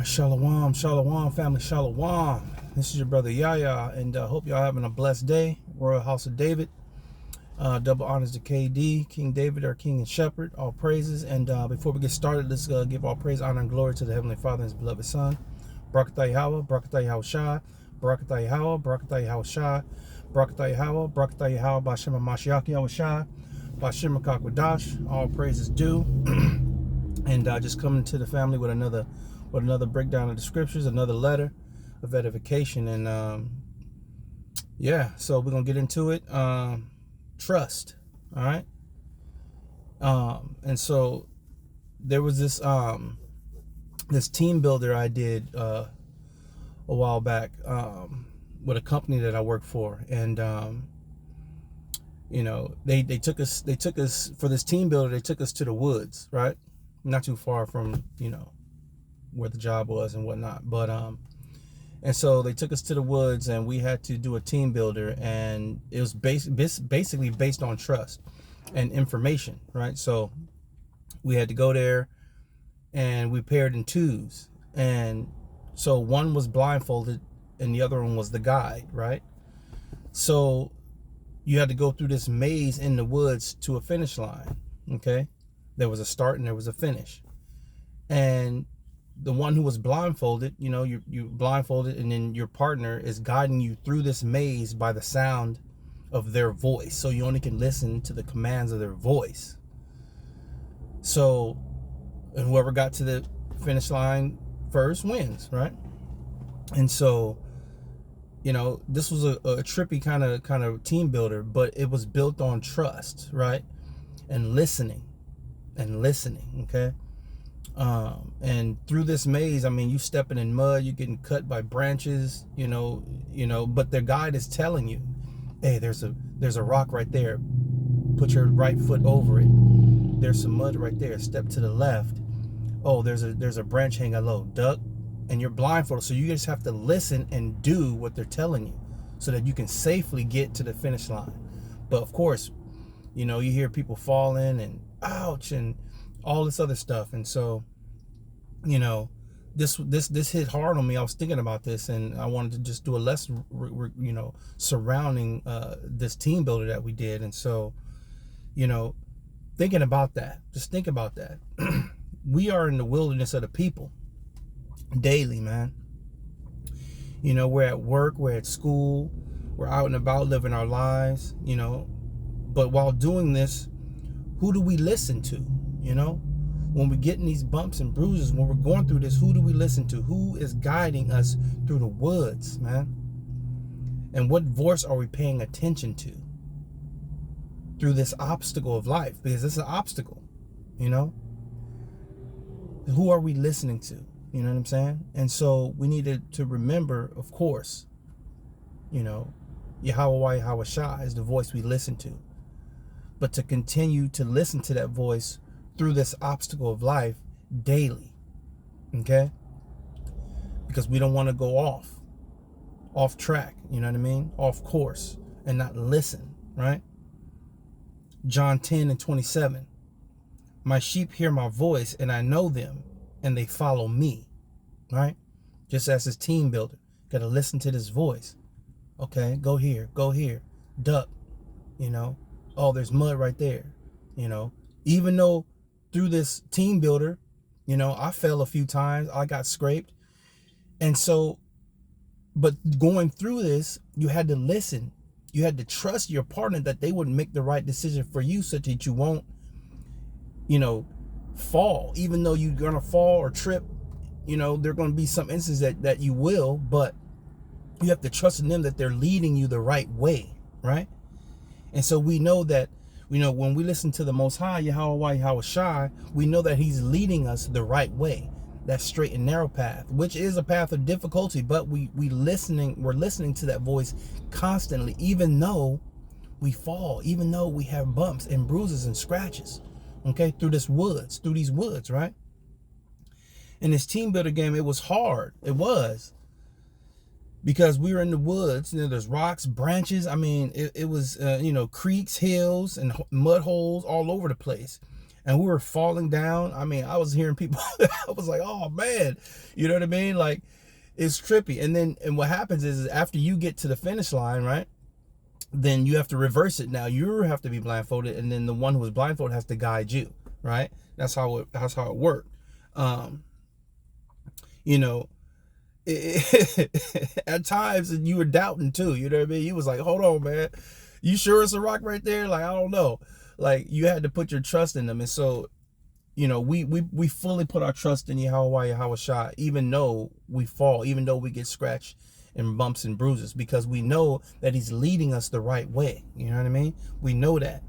Shalom, shalom, family, shalom. This is your brother Yaya, and hope y'all having a blessed day. Royal House of David. Double honors to KD, King David, our King and Shepherd. All praises. And before we get started, let's give all praise, honor, and glory to the Heavenly Father and His beloved Son. Barakatah Yahweh, Barakatah Yahweh Shai, Barakatah Yahweh, Barakatah Yahweh Shai, Barakatah Yahweh, Barakatah Yahweh, Bashim Mashiach Yahweh Shai, Bashim Kakwadash. All praises due. And just coming to the family with another breakdown of the scriptures, another letter of edification. And yeah, so we're gonna get into it. Trust. All right. And so there was this this team builder I did a while back with a company that I work for, and you know, they took us for this team builder. They took us to the woods, right? Not too far from, you know, where the job was and whatnot. But and so they took us to the woods, and we had to do a team builder, and it was basically based on trust and information, right? So we had to go there, and we paired in twos, and so one was blindfolded and the other one was the guide, right? So you had to go through this maze in the woods to a finish line. Okay, there was a start and there was a finish, and the one who was blindfolded, you know, you blindfolded, and then your partner is guiding you through this maze by the sound of their voice. So you only can listen to the commands of their voice. So, and whoever got to the finish line first wins, right? And so, you know, this was a trippy kind of team builder, but it was built on trust, right? And listening, okay? And through this maze, I mean, you stepping in mud, you're getting cut by branches, you know, but their guide is telling you, hey, there's a rock right there. Put your right foot over it. There's some mud right there. Step to the left. Oh, there's a branch hanging low. Duck. And you're blindfolded. So you just have to listen and do what they're telling you so that you can safely get to the finish line. But of course, you know, you hear people falling and ouch and all this other stuff. And so, you know, this hit hard on me. I was thinking about this, and I wanted to just do a lesson, you know, surrounding this team builder that we did. And so, you know, thinking about that, just think about that. We are in the wilderness of the people daily, man. You know, we're at work, we're at school, we're out and about living our lives, you know. But while doing this, who do we listen to? You know, when we're getting these bumps and bruises, when we're going through this, who do we listen to? Who is guiding us through the woods, man? And what voice are we paying attention to through this obstacle of life? Because it's an obstacle, you know. Who are we listening to? You know what I'm saying? And so we needed to remember, of course, you know, Yahweh Shai is the voice we listen to. But to continue to listen to that voice through this obstacle of life daily, okay? Because we don't want to go off track, you know what I mean? Off course and not listen, right? John 10:27. My sheep hear my voice, and I know them, and they follow me, right? Just as his team builder, got to listen to this voice. Okay, go here, duck, you know. Oh, there's mud right there, you know. Even though through this team builder, you know, I fell a few times, I got scraped. And so, but going through this, you had to listen. You had to trust your partner that they would make the right decision for you so that you won't, you know, fall. Even though you're gonna fall or trip, you know, there are gonna be some instances that you will, but you have to trust in them that they're leading you the right way, right? And so we know that, you know, when we listen to the Most High, Yahweh Shai, we know that he's leading us the right way, that straight and narrow path, which is a path of difficulty, but we're listening to that voice constantly, even though we fall, even though we have bumps and bruises and scratches, okay, through these woods, right? In this team builder game, it was hard. It was. Because we were in the woods, you know, there's rocks, branches. I mean, it was, you know, creeks, hills, and mud holes all over the place. and we were falling down. I mean, I was hearing people, I was like, oh man, you know what I mean? Like, it's trippy. And what happens is after you get to the finish line, right? Then you have to reverse it. Now you have to be blindfolded, and then the one who was blindfolded has to guide you, right? That's how it worked. You know, at times you were doubting too. You know what I mean? You was like, hold on, man, you sure it's a rock right there? Like, I don't know. Like, you had to put your trust in them. And so, you know, we fully put our trust in Yahweh Yahawashi, even though we fall, even though we get scratched and bumps and bruises, because we know that he's leading us the right way. You know what I mean? We know that.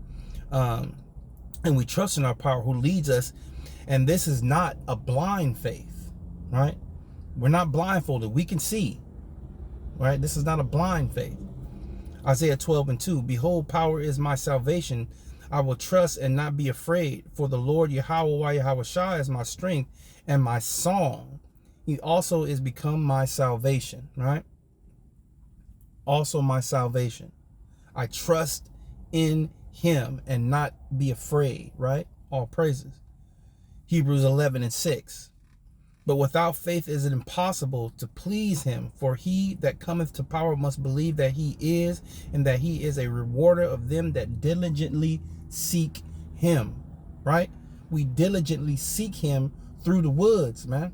And we trust in our power who leads us. And this is not a blind faith, right? We're not blindfolded. We can see, right? This is not a blind faith. Isaiah 12:2, behold, power is my salvation. I will trust and not be afraid, for the Lord Yahweh Yahawashi is my strength and my song. He also is become my salvation, right? Also my salvation. I trust in him and not be afraid, right? All praises. Hebrews 11:6. But without faith is it impossible to please him, for he that cometh to power must believe that he is, and that he is a rewarder of them that diligently seek him, right? We diligently seek him through the woods, man.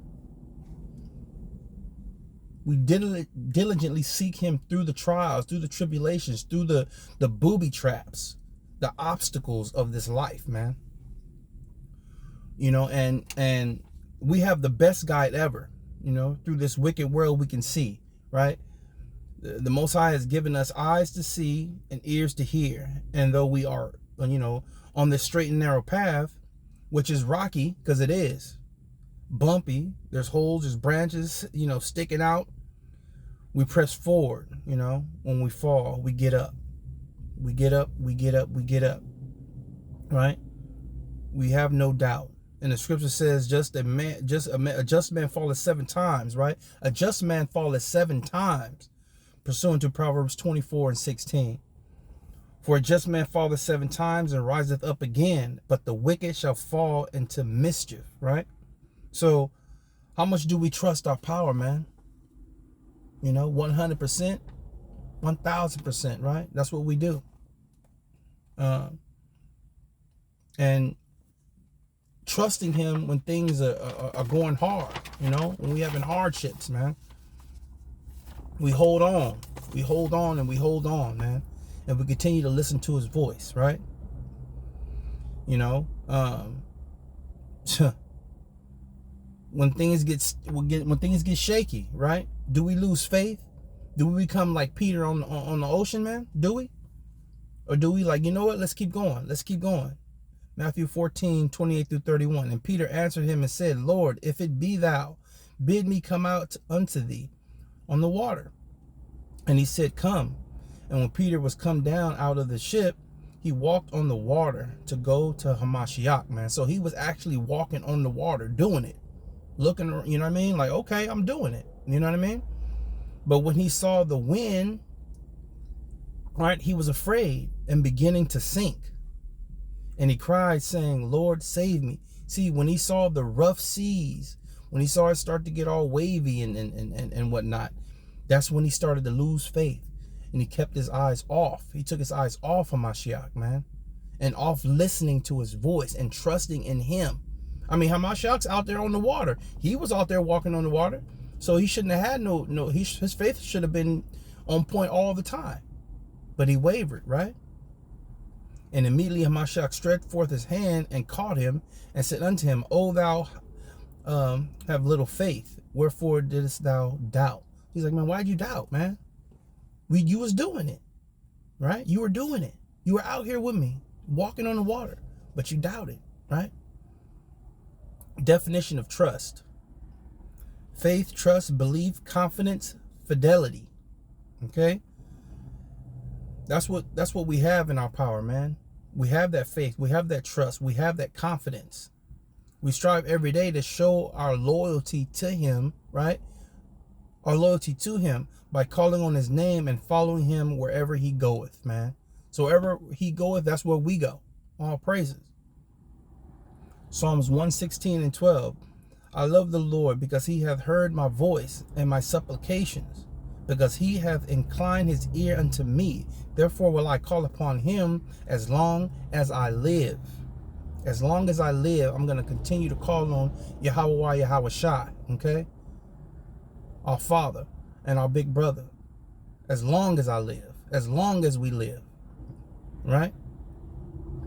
We diligently seek him through the trials, through the tribulations, through the booby traps, the obstacles of this life, man. You know, and we have the best guide ever. You know, through this wicked world we can see, right? The Most High has given us eyes to see and ears to hear. And though we are, you know, on this straight and narrow path, which is rocky, because it is bumpy, there's holes, there's branches, you know, sticking out, we press forward. You know, when we fall, we get up. We get up, we get up, we get up, right? We have no doubt. And the scripture says, a just man falleth 7 times, right? A just man falleth 7 times, pursuant to Proverbs 24:16. For a just man falleth 7 times and riseth up again, but the wicked shall fall into mischief, right? So how much do we trust our power, man? You know, 100%, 1000%, right? That's what we do. And trusting him when things are going hard, you know, when we having hardships, man. We hold on, and we hold on, man. And we continue to listen to his voice, right? You know, when things get shaky, right? Do we lose faith? Do we become like Peter on the ocean, man? Do we? Or do we like, you know what? Let's keep going. Let's keep going. Matthew 14:28-31. And Peter answered him and said, Lord, if it be thou, bid me come out unto thee on the water. And he said, come. And when Peter was come down out of the ship, he walked on the water to go to Hamashiach, man. So he was actually walking on the water, doing it. Looking, you know what I mean? Like, okay, I'm doing it. You know what I mean? But when he saw the wind, right, he was afraid and beginning to sink. And he cried, saying, Lord, save me. See, when he saw the rough seas, when he saw it start to get all wavy and whatnot, that's when he started to lose faith. And he kept his eyes off. He took his eyes off of Hamashiach, man. And off listening to his voice and trusting in him. I mean, Hamashiach's out there on the water. He was out there walking on the water. So he shouldn't have had his faith should have been on point all the time. But he wavered, right? And immediately Hamashiach stretched forth his hand and caught him and said unto him, O thou have little faith, wherefore didst thou doubt? He's like, man, why'd you doubt, man? You was doing it, right? You were doing it. You were out here with me, walking on the water, but you doubted, right? Definition of trust. Faith, trust, belief, confidence, fidelity. Okay? That's what we have in our power, man. We have that faith. We have that trust. We have that confidence. We strive every day to show our loyalty to him, right? Our loyalty to him by calling on his name and following him wherever he goeth, man. So wherever he goeth, that's where we go. All praises. Psalms 116 and 12. I love the Lord because he hath heard my voice and my supplications, because he hath inclined his ear unto me. Therefore will I call upon him as long as I live. As long as I live, I'm going to continue to call on Yahweh Yahweh Shai, okay? Our Father and our big brother. As long as I live, as long as we live, right?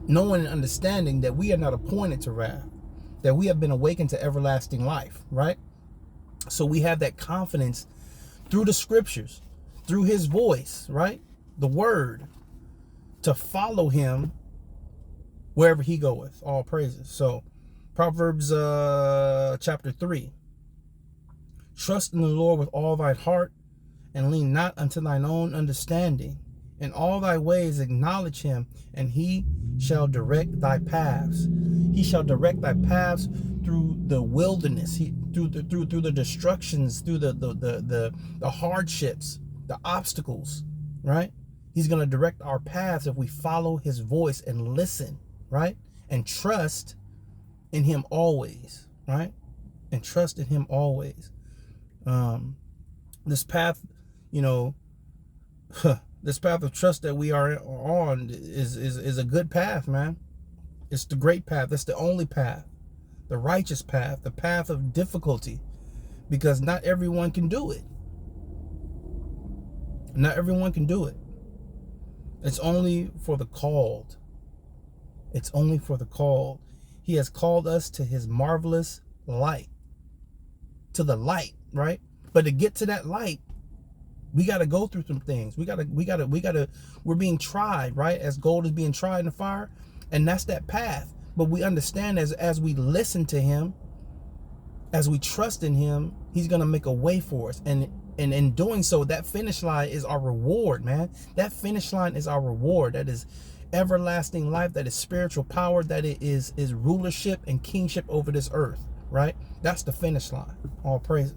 Knowing and understanding that we are not appointed to wrath, that we have been awakened to everlasting life, right? So we have that confidence through the scriptures, through his voice, right? The word, to follow him wherever he goeth. All praises. So Proverbs chapter 3. Trust in the Lord with all thy heart, and lean not unto thine own understanding. In all thy ways acknowledge him, and he shall direct thy paths. He shall direct thy paths through the wilderness, through the destructions, through the hardships, the obstacles, right? He's going to direct our paths if we follow his voice and listen, right? And trust in him always, right? And trust in him always. This path, you know, this path of trust that we are on is a good path, man. It's the great path. It's the only path, the righteous path, the path of difficulty, because not everyone can do it. Not everyone can do it. It's only for the called. It's only for the called. He has called us to his marvelous light, to the light, right? But to get to that light, we got to go through some things. We're being tried, right? As gold is being tried in the fire. And that's that path. But we understand as we listen to him, as we trust in him, he's going to make a way for us. And in doing so, that finish line is our reward, man. That finish line is our reward. That is everlasting life. That is spiritual power. That it is rulership and kingship over this earth, right? That's the finish line. All praise.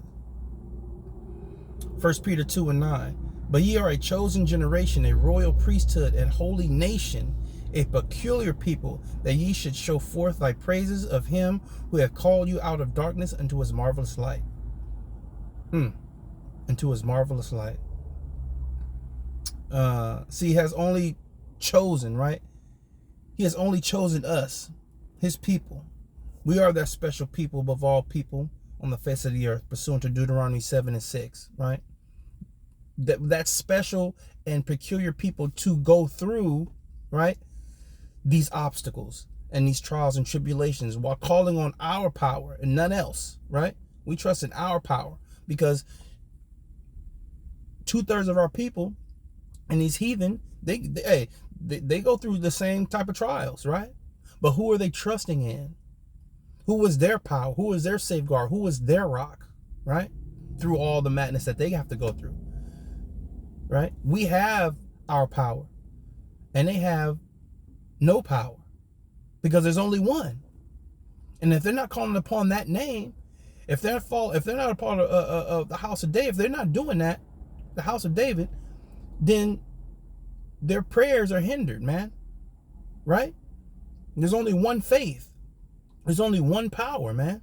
1 Peter 2 and 9. But ye are a chosen generation, a royal priesthood, and holy nation, a peculiar people, that ye should show forth thy praises of him who hath called you out of darkness unto his marvelous light. Into his marvelous light. See, he has only chosen, right? He has only chosen us, his people. We are that special people above all people on the face of the earth, pursuant to Deuteronomy 7 and 6, right? That special and peculiar people to go through, right, these obstacles and these trials and tribulations while calling on our power and none else, right? We trust in our power, because 2/3 of our people and these heathen, they go through the same type of trials, right? But who are they trusting in? Who was their power? Who was their safeguard? Who was their rock, right? Through all the madness that they have to go through, right? We have our power, and they have no power, because there's only one. And if they're not calling upon that name, if they're not a part of the house of David, if they're not doing that, the house of David, then their prayers are hindered, man, right? There's only one faith. There's only one power, man.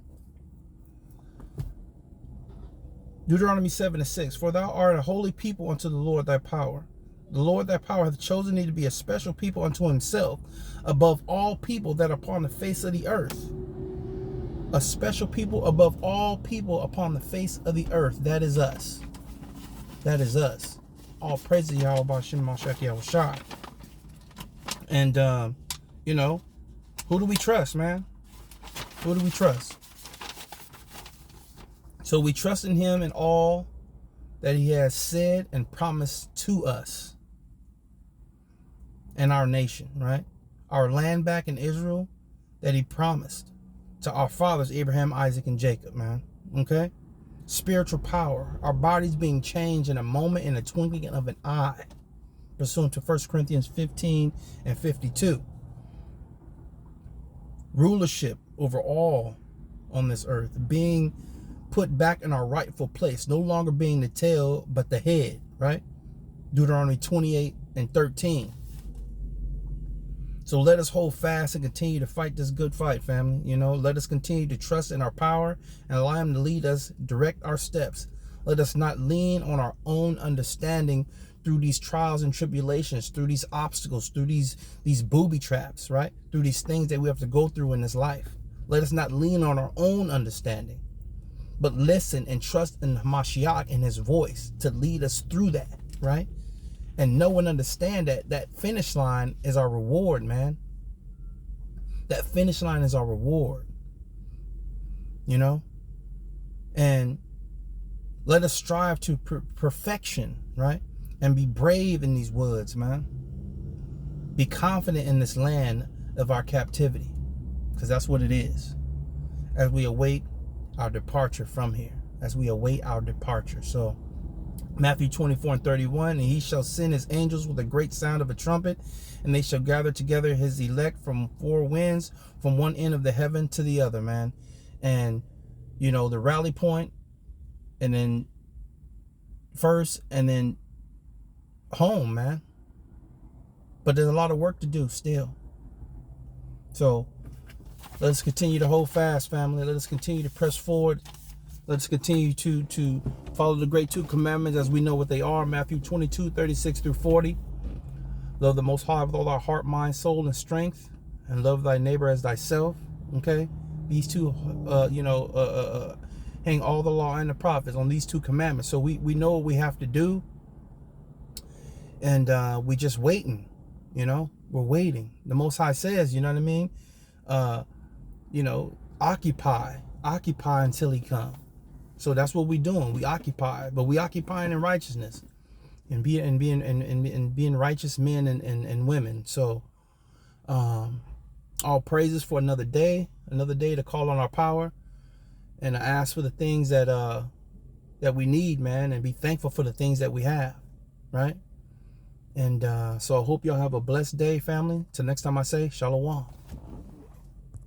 Deuteronomy 7 and 6. For thou art a holy people unto the Lord thy power. The Lord thy power hath chosen thee to be a special people unto himself, above all people that are upon the face of the earth. A special people above all people upon the face of the earth. That is us. That is us. All praise to Yahweh B'Shem Mashiach Yahweh Shai. And you know, who do we trust, man? Who do we trust? So we trust in him in all that he has said and promised to us and our nation, right? Our land back in Israel that he promised to our fathers, Abraham, Isaac, and Jacob, man. Okay? Spiritual power. Our bodies being changed in a moment, in a twinkling of an eye. Pursuant to 1 Corinthians 15 and 52. Rulership over all on this earth. Being put back in our rightful place. No longer being the tail, but the head, right? Deuteronomy 28 and 13. So let us hold fast and continue to fight this good fight, family. You know, let us continue to trust in our power and allow him to lead us, direct our steps. Let us not lean on our own understanding through these trials and tribulations, through these obstacles, through these booby traps, right? Through these things that we have to go through in this life. Let us not lean on our own understanding, but listen and trust in Mashiach and his voice to lead us through that, right? And know and understand that that finish line is our reward, man. That finish line is our reward, you know? And let us strive to perfection, right? And be brave in these woods, man. Be confident in this land of our captivity, because that's what it is. As we await our departure from here, as we await our departure. So Matthew 24:31, and he shall send his angels with a great sound of a trumpet, and they shall gather together his elect from four winds, from one end of the heaven to the other, man. And, you know, the rally point, and then first, and then home, man. But there's a lot of work to do still. So let us continue to hold fast, family. Let us continue to press forward. Let's continue to follow the great two commandments as we know what they are. Matthew 22:36 through 40. Love the Most High with all our heart, mind, soul, and strength, and love thy neighbor as thyself. Okay, these two, hang all the law and the prophets on these two commandments. So we know what we have to do, and we just waiting. You know, we're waiting. The Most High says, you know what I mean? Occupy until he comes. So that's what we're doing. We occupy, but we occupying in righteousness and being righteous men and women. So all praises for another day to call on our power and to ask for the things that we need, man, and be thankful for the things that we have, right? And so I hope y'all have a blessed day, family. Till next time I say, Shalom.